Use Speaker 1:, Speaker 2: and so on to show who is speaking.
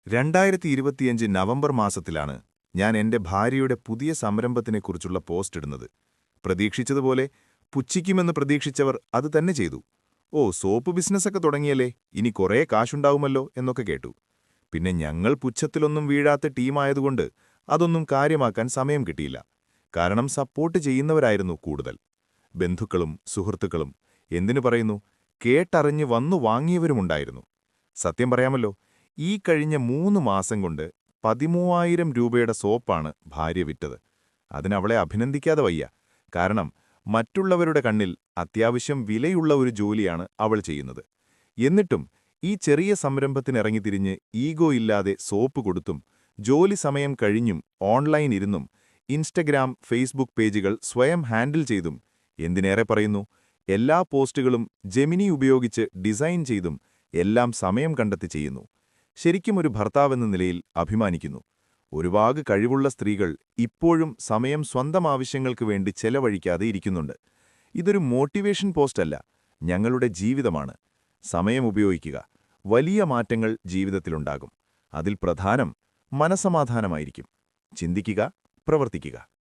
Speaker 1: 2025 November മാസത്തിലാണ് ഞാൻ എന്റെ ഭാര്യയുടെ പുതിയ സംരംഭത്തിനെക്കുറിച്ചുള്ള പോസ്റ്റ് ഇടുന്നത്. പ്രതീക്ഷിച്ചതുപോലെ പുച്ഛിക്കുമെന്ന് പ്രതീക്ഷിച്ചവർ അത് തന്നെ ചെയ്തു. ഓ, സോപ്പ് ബിസിനസ്സൊക്കെ തുടങ്ങിയല്ലേ, ഇനി കുറേ കാശുണ്ടാവുമല്ലോ എന്നൊക്കെ കേട്ടു. പിന്നെ ഞങ്ങൾ പുച്ഛത്തിലൊന്നും വീഴാത്ത ടീമായതുകൊണ്ട് അതൊന്നും കാര്യമാക്കാൻ സമയം കിട്ടിയില്ല. കാരണം സപ്പോർട്ട് ചെയ്യുന്നവരായിരുന്നു കൂടുതൽ. ബന്ധുക്കളും സുഹൃത്തുക്കളും, എന്തിനു പറയുന്നു, കേട്ടറിഞ്ഞ് വന്നു വാങ്ങിയവരുമുണ്ടായിരുന്നു. സത്യം പറയാമല്ലോ, ഈ കഴിഞ്ഞ 3 മാസം കൊണ്ട് 13,000 രൂപയുടെ സോപ്പാണ് ഭാര്യ വിറ്റത്. അതിനവളെ അഭിനന്ദിക്കാതെ വയ്യ. കാരണം മറ്റുള്ളവരുടെ കണ്ണിൽ അത്യാവശ്യം വിലയുള്ള ഒരു ജോലിയാണ് അവൾ ചെയ്യുന്നത്. എന്നിട്ടും ഈ ചെറിയ സംരംഭത്തിനിറങ്ങിത്തിരിഞ്ഞ് ഈഗോ ഇല്ലാതെ സോപ്പ് കൊടുത്തും ജോലി സമയം കഴിഞ്ഞും ഓൺലൈൻ ഇരുന്നും ഇൻസ്റ്റഗ്രാം, ഫേസ്ബുക്ക് പേജുകൾ സ്വയം ഹാൻഡിൽ ചെയ്തും, എന്തിനേറെ പറയുന്നു, എല്ലാ പോസ്റ്റുകളും ജെമിനി ഉപയോഗിച്ച് ഡിസൈൻ ചെയ്തും എല്ലാം സമയം കണ്ടെത്തി ചെയ്യുന്നു. ശരിക്കും ഒരു ഭർത്താവെന്ന നിലയിൽ അഭിമാനിക്കുന്നു. ഒരുപാട് കഴിവുള്ള സ്ത്രീകൾ ഇപ്പോഴും സമയം സ്വന്തം ആവശ്യങ്ങൾക്ക് വേണ്ടി ചെലവഴിക്കാതെ ഇരിക്കുന്നുണ്ട്. ഇതൊരു മോട്ടിവേഷൻ പോസ്റ്റല്ല, ഞങ്ങളുടെ ജീവിതമാണ്. സമയം ഉപയോഗിക്കുക, വലിയ മാറ്റങ്ങൾ ജീവിതത്തിലുണ്ടാകും. അതിൽ പ്രധാനം മനസ്സമാധാനമായിരിക്കും. ചിന്തിക്കുക, പ്രവർത്തിക്കുക.